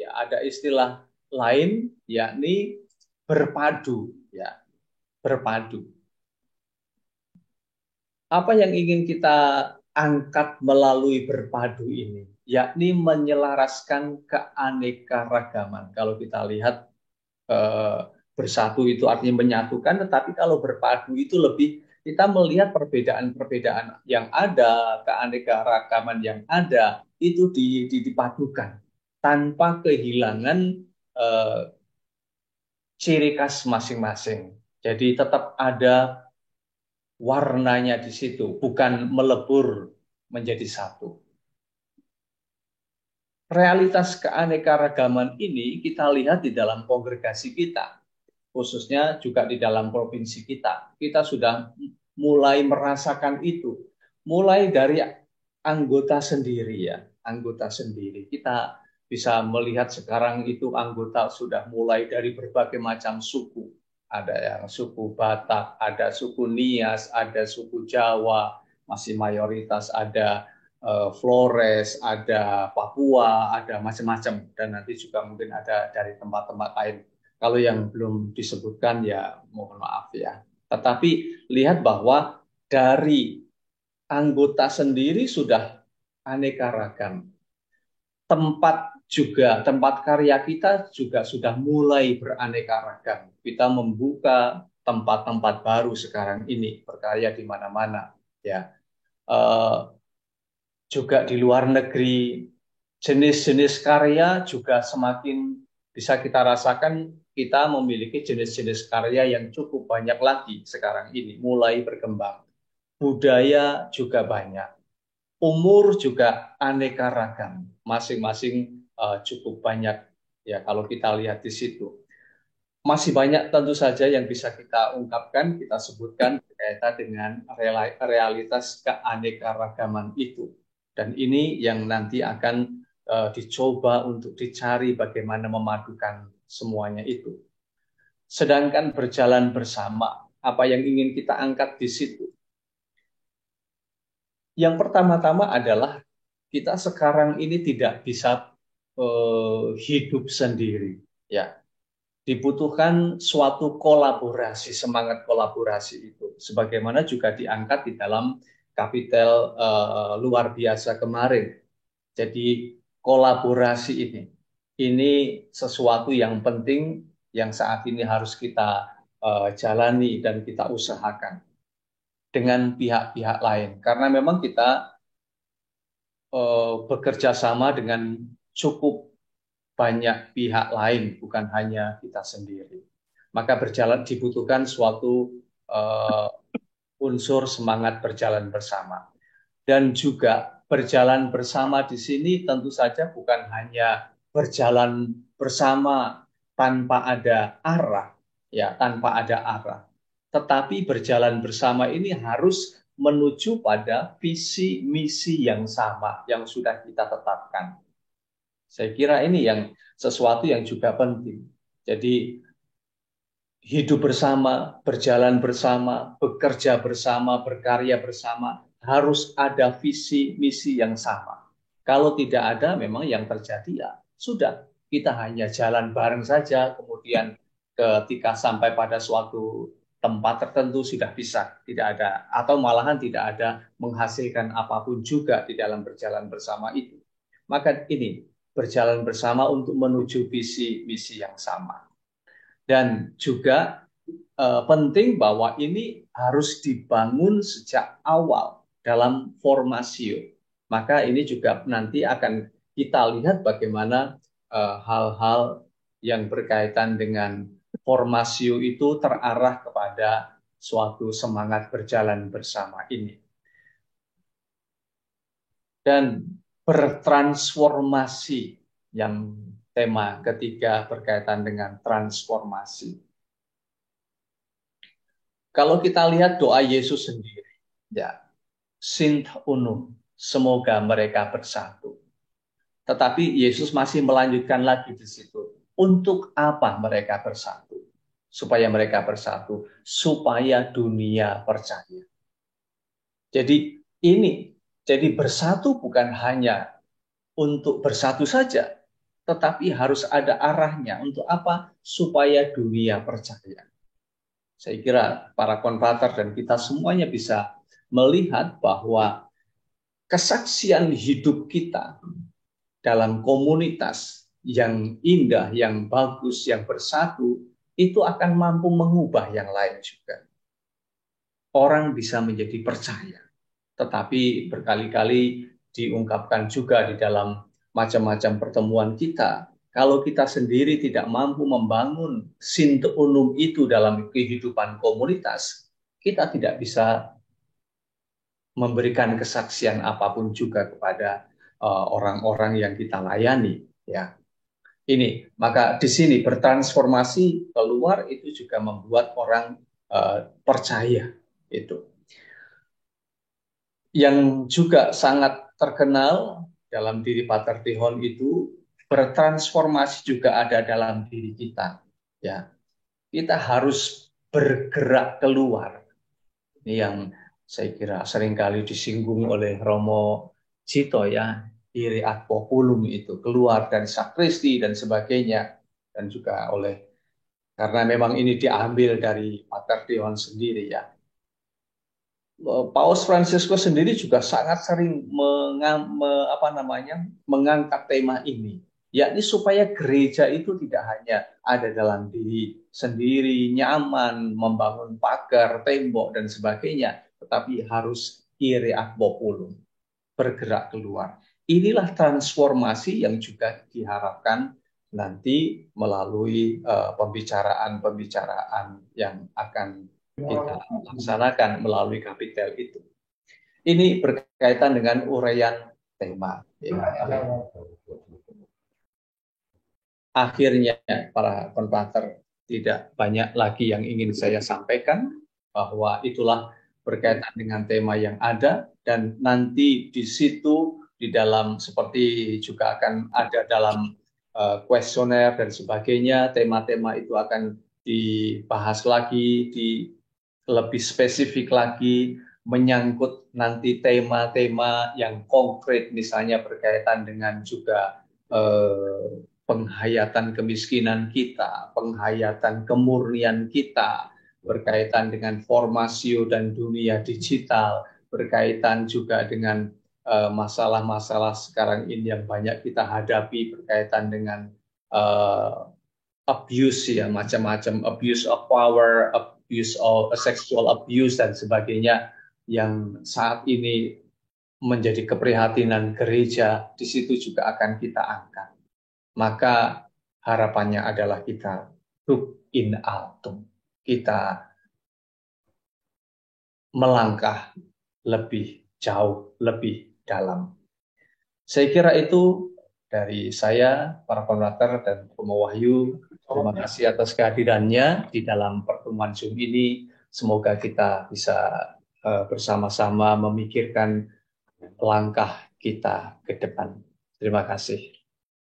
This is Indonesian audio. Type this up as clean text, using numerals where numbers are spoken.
Ya, ada istilah lain yakni berpadu, ya, berpadu. Apa yang ingin kita angkat melalui berpadu ini? Yakni menyelaraskan keanekaragaman. Kalau kita lihat eh, bersatu itu artinya menyatukan, tetapi kalau berpadu itu lebih kita melihat perbedaan-perbedaan yang ada, keanekaragaman yang ada, itu dipadukan tanpa kehilangan eh, ciri khas masing-masing. Jadi tetap ada warnanya di situ, bukan melebur menjadi satu. Realitas keanekaragaman ini kita lihat di dalam kongregasi kita, khususnya juga di dalam provinsi kita. Kita sudah mulai merasakan itu, mulai dari anggota sendiri ya, anggota sendiri. Kita bisa melihat sekarang itu anggota sudah mulai dari berbagai macam suku. Ada yang suku Batak, ada suku Nias, ada suku Jawa, masih mayoritas ada Flores, ada Papua, ada macam-macam, dan nanti juga mungkin ada dari tempat-tempat lain. Kalau yang belum disebutkan ya mohon maaf ya. Tetapi lihat bahwa dari anggota sendiri sudah aneka ragam. Tempat karya kita juga sudah mulai beraneka ragam. Kita membuka tempat-tempat baru sekarang ini, berkarya di mana-mana ya. Eh, Juga di luar negeri, jenis-jenis karya juga semakin bisa kita rasakan. Kita memiliki jenis-jenis karya yang cukup banyak lagi sekarang ini, mulai berkembang. Budaya juga banyak, umur juga aneka ragam, masing-masing cukup banyak. Ya, kalau kita lihat di situ, masih banyak tentu saja yang bisa kita ungkapkan, kita sebutkan berkaitan dengan realitas keanekaragaman itu. Dan ini yang nanti akan dicoba untuk dicari bagaimana memadukan semuanya itu. Sedangkan berjalan bersama, apa yang ingin kita angkat di situ? Yang pertama-tama adalah kita sekarang ini tidak bisa hidup sendiri, ya. Dibutuhkan suatu kolaborasi, semangat kolaborasi itu. Sebagaimana juga diangkat di dalam kapitel luar biasa kemarin. Jadi kolaborasi ini sesuatu yang penting yang saat ini harus kita jalani dan kita usahakan dengan pihak-pihak lain. Karena memang kita bekerja sama dengan cukup banyak pihak lain, bukan hanya kita sendiri. Maka berjalan dibutuhkan suatu uh, unsur semangat berjalan bersama. Dan juga berjalan bersama di sini tentu saja bukan hanya berjalan bersama tanpa ada arah, ya, tanpa ada arah. Tetapi berjalan bersama ini harus menuju pada visi misi yang sama yang sudah kita tetapkan. Saya kira ini yang sesuatu yang juga penting. Jadi hidup bersama, berjalan bersama, bekerja bersama, berkarya bersama, harus ada visi misi yang sama. Kalau tidak ada, memang yang terjadi ya sudah, kita hanya jalan bareng saja, kemudian ketika sampai pada suatu tempat tertentu sudah bisa, tidak ada, atau malahan tidak ada menghasilkan apapun juga di dalam berjalan bersama itu. Maka ini, berjalan bersama untuk menuju visi misi yang sama. Dan juga penting bahwa ini harus dibangun sejak awal dalam formasio. Maka ini juga nanti akan kita lihat bagaimana hal-hal yang berkaitan dengan formasio itu terarah kepada suatu semangat berjalan bersama ini. Dan bertransformasi, yang tema ketiga berkaitan dengan transformasi. Kalau kita lihat doa Yesus sendiri, ya, Sint Unum, semoga mereka bersatu. Tetapi Yesus masih melanjutkan lagi di situ. Untuk apa mereka bersatu? Supaya mereka bersatu, supaya dunia percaya. Jadi ini, jadi bersatu bukan hanya untuk bersatu saja, tetapi harus ada arahnya. Untuk apa? Supaya dunia percaya. Saya kira para konvater dan kita semuanya bisa melihat bahwa kesaksian hidup kita dalam komunitas yang indah, yang bagus, yang bersatu, itu akan mampu mengubah yang lain juga. Orang bisa menjadi percaya. Tetapi berkali-kali diungkapkan juga di dalam macam-macam pertemuan kita, kalau kita sendiri tidak mampu membangun sinteunum itu dalam kehidupan komunitas, kita tidak bisa memberikan kesaksian apapun juga kepada orang-orang yang kita layani. Ya, ini maka di sini bertransformasi keluar itu juga membuat orang percaya itu. Yang juga sangat terkenal dalam diri Pater Tihon itu bertransformasi juga ada dalam diri kita. Ya, kita harus bergerak keluar. Ini yang saya kira seringkali disinggung oleh Romo Cito ya, ire ad populum itu keluar dari sakristi dan sebagainya, dan juga oleh karena memang ini diambil dari Pater Tihon sendiri ya. Paus Fransiskus sendiri juga sangat sering mengangkat tema ini, yakni supaya gereja itu tidak hanya ada dalam diri sendiri, nyaman, membangun pagar, tembok, dan sebagainya, tetapi harus ire ad populum, bergerak keluar. Inilah transformasi yang juga diharapkan nanti melalui pembicaraan-pembicaraan yang akan kita laksanakan melalui kapitel itu. Ini berkaitan dengan uraian tema. Ya. Akhirnya para konpater tidak banyak lagi yang ingin saya sampaikan, bahwa itulah berkaitan dengan tema yang ada, dan nanti di situ di dalam seperti juga akan ada dalam kuesioner dan sebagainya, tema-tema itu akan dibahas lagi, lebih spesifik lagi, menyangkut nanti tema-tema yang konkret, misalnya berkaitan dengan juga penghayatan kemiskinan kita, penghayatan kemurnian kita, berkaitan dengan formasio dan dunia digital, berkaitan juga dengan masalah-masalah sekarang ini yang banyak kita hadapi berkaitan dengan abuse ya, macam-macam, abuse of power, abuse of sexual abuse dan sebagainya yang saat ini menjadi keprihatinan gereja, di situ juga akan kita angkat. Maka harapannya adalah kita hook in altum, kita melangkah lebih jauh, lebih dalam. Saya kira itu dari saya, para konvater dan Romo Wahyu. Terima kasih atas kehadirannya di dalam pertemuan Zoom ini. Semoga kita bisa bersama-sama memikirkan langkah kita ke depan. Terima kasih.